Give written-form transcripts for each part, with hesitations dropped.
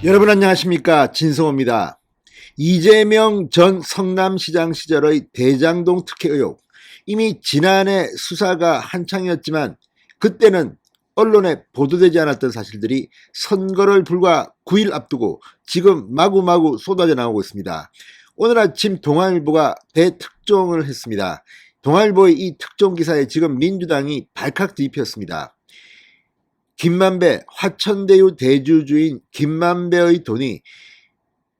여러분 안녕하십니까, 진성호입니다. 이재명 전 성남시장 시절의 대장동 특혜 의혹, 이미 지난해 수사가 한창이었지만 그때는 언론에 보도되지 않았던 사실들이 선거를 불과 9일 앞두고 지금 마구마구 쏟아져 나오고 있습니다. 오늘 아침 동아일보가 대특종을 했습니다. 동아일보의 이 특종 기사에 지금 민주당이 발칵 뒤집혔습니다. 김만배, 화천대유 대주주인 김만배의 돈이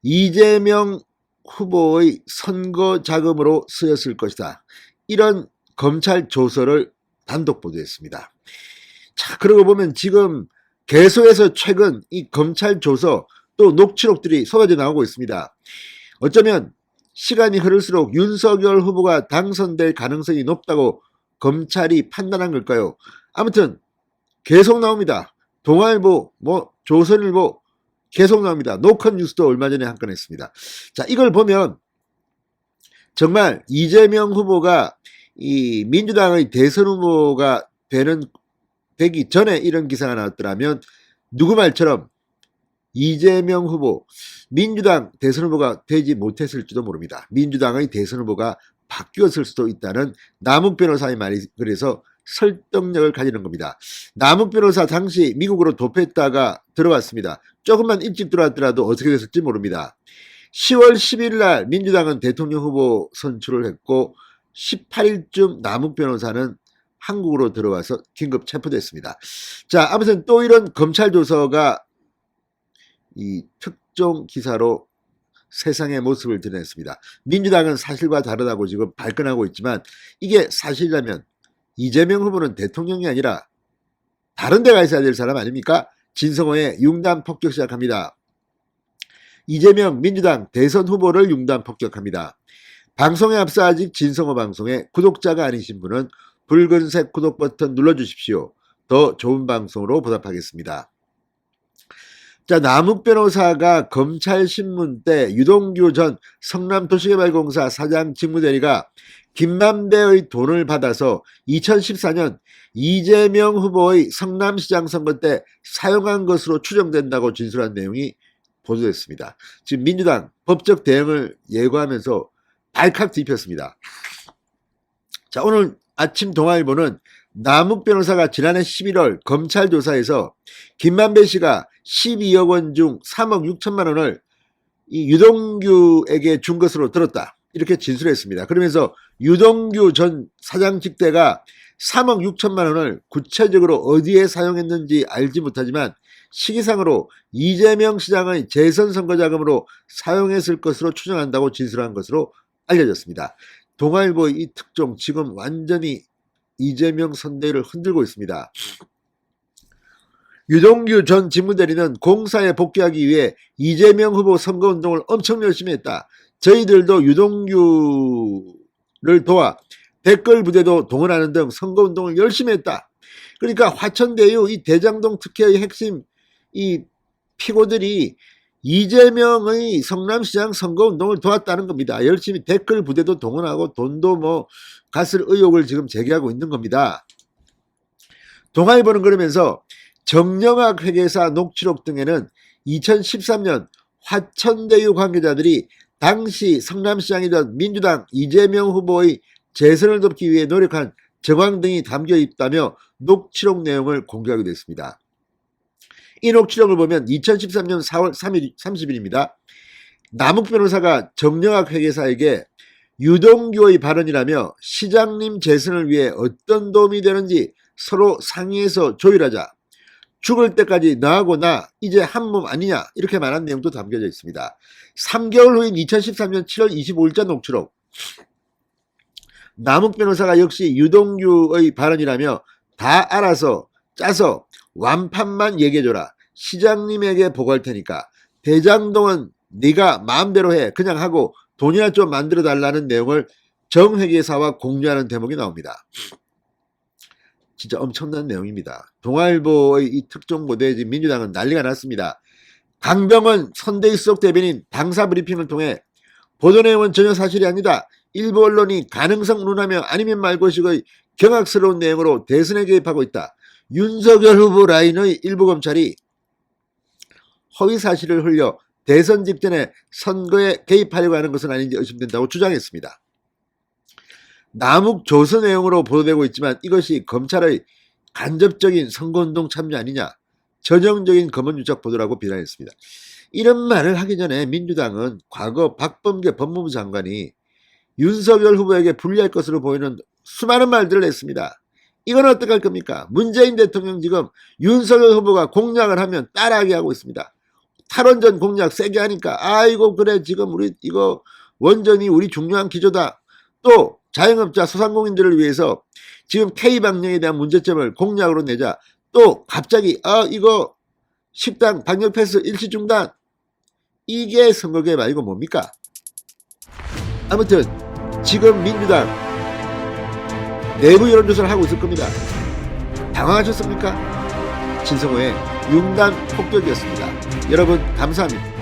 이재명 후보의 선거 자금으로 쓰였을 것이다, 이런 검찰 조서를 단독 보도했습니다. 자, 그러고 보면 지금 계속해서 최근 이 검찰 조서 또 녹취록들이 쏟아져 나오고 있습니다. 어쩌면 시간이 흐를수록 윤석열 후보가 당선될 가능성이 높다고 검찰이 판단한 걸까요? 아무튼 계속 나옵니다. 동아일보, 조선일보 계속 나옵니다. 노컷 뉴스도 얼마 전에 한 건 했습니다. 자, 이걸 보면 정말 이재명 후보가 이 민주당의 대선 후보가 되기 전에 이런 기사가 나왔더라면 누구 말처럼 이재명 후보, 민주당 대선 후보가 되지 못했을지도 모릅니다. 민주당의 대선 후보가 바뀌었을 수도 있다는 남욱 변호사의 말이 그래서 설득력을 가지는 겁니다. 남욱 변호사 당시 미국으로 도피했다가 들어왔습니다. 조금만 일찍 들어왔더라도 어떻게 됐을지 모릅니다. 10월 10일 날 민주당은 대통령 후보 선출을 했고 18일쯤 남욱 변호사는 한국으로 들어와서 긴급 체포됐습니다. 자, 아무튼 또 이런 검찰 조서가 이 특종 기사로 세상의 모습을 드러냈습니다. 민주당은 사실과 다르다고 지금 발끈하고 있지만 이게 사실이라면 이재명 후보는 대통령이 아니라 다른 데가 있어야 될 사람 아닙니까? 진성호의 융단 폭격 시작합니다. 이재명 민주당 대선 후보를 융단 폭격합니다. 방송에 앞서 아직 진성호 방송에 구독자가 아니신 분은 붉은색 구독 버튼 눌러주십시오. 더 좋은 방송으로 보답하겠습니다. 자, 남욱 변호사가 검찰신문 때 유동규 전 성남도시개발공사 사장 직무대리가 김만배의 돈을 받아서 2014년 이재명 후보의 성남시장 선거 때 사용한 것으로 추정된다고 진술한 내용이 보도됐습니다. 지금 민주당 법적 대응을 예고하면서 발칵 뒤집혔습니다. 자, 오늘 아침 동아일보는 남욱 변호사가 지난해 11월 검찰 조사에서 김만배 씨가 12억 원 중 3억 6천만 원을 이 유동규에게 준 것으로 들었다, 이렇게 진술했습니다. 그러면서 유동규 전 사장 직대가 3억 6천만 원을 구체적으로 어디에 사용했는지 알지 못하지만 시기상으로 이재명 시장의 재선 선거 자금으로 사용했을 것으로 추정한다고 진술한 것으로 알려졌습니다. 동아일보의 이 특종 지금 완전히 이재명 선대위를 흔들고 있습니다. 유동규 전 직무대리는 공사에 복귀하기 위해 이재명 후보 선거운동을 엄청 열심히 했다. 저희들도 유동규를 도와 댓글 부대도 동원하는 등 선거운동을 열심히 했다. 그러니까 화천대유 이 대장동 특혜의 핵심 이 피고들이 이재명의 성남시장 선거운동을 도왔다는 겁니다. 열심히 댓글 부대도 동원하고 돈도 갔을 의혹을 지금 제기하고 있는 겁니다. 동아일보는 그러면서 정영학 회계사 녹취록 등에는 2013년 화천대유 관계자들이 당시 성남시장이던 민주당 이재명 후보의 재선을 돕기 위해 노력한 정황 등이 담겨 있다며 녹취록 내용을 공개하기도 했습니다. 이 녹취록을 보면 2013년 4월 30일입니다. 남욱 변호사가 정영학 회계사에게 유동규의 발언이라며 시장님 재선을 위해 어떤 도움이 되는지 서로 상의해서 조율하자. 죽을 때까지 너하고 나 이제 한 몸 아니냐, 이렇게 말한 내용도 담겨져 있습니다. 3개월 후인 2013년 7월 25일자 녹취록. 남욱 변호사가 역시 유동규의 발언이라며 다 알아서 짜서 완판만 얘기해줘라. 시장님에게 보고할 테니까 대장동은 네가 마음대로 해, 그냥 하고 돈이나 좀 만들어달라는 내용을 정 회계사와 공유하는 대목이 나옵니다. 진짜 엄청난 내용입니다. 동아일보의 이 특종 보도에 지금 민주당은 난리가 났습니다. 강병원 선대위 수석 대변인 당사 브리핑을 통해 보도 내용은 전혀 사실이 아니다. 일부 언론이 가능성 논하며 아니면 말고식의 경악스러운 내용으로 대선에 개입하고 있다. 윤석열 후보 라인의 일부 검찰이 허위 사실을 흘려 대선 직전에 선거에 개입하려고 하는 것은 아닌지 의심된다고 주장했습니다. 남욱 조서 내용으로 보도되고 있지만 이것이 검찰의 간접적인 선거운동 참여 아니냐, 전형적인 검언유착 보도라고 비난했습니다. 이런 말을 하기 전에 민주당은 과거 박범계 법무부 장관이 윤석열 후보에게 불리할 것으로 보이는 수많은 말들을 했습니다. 이건 어떡할 겁니까? 문재인 대통령 지금 윤석열 후보가 공약을 하면 따라하게 하고 있습니다. 탈원전 공약 세게 하니까 아이고 그래 지금 우리 이거 원전이 우리 중요한 기조다. 또 자영업자 소상공인들을 위해서 지금 K방역에 대한 문제점을 공약으로 내자. 또 갑자기 이거 식당 방역 패스 일시 중단. 이게 선거 개입 아니고 뭡니까? 아무튼 지금 민주당 내부 여론조사를 하고 있을 겁니다. 당황하셨습니까? 진성호의 융단 폭격이었습니다. 여러분 감사합니다.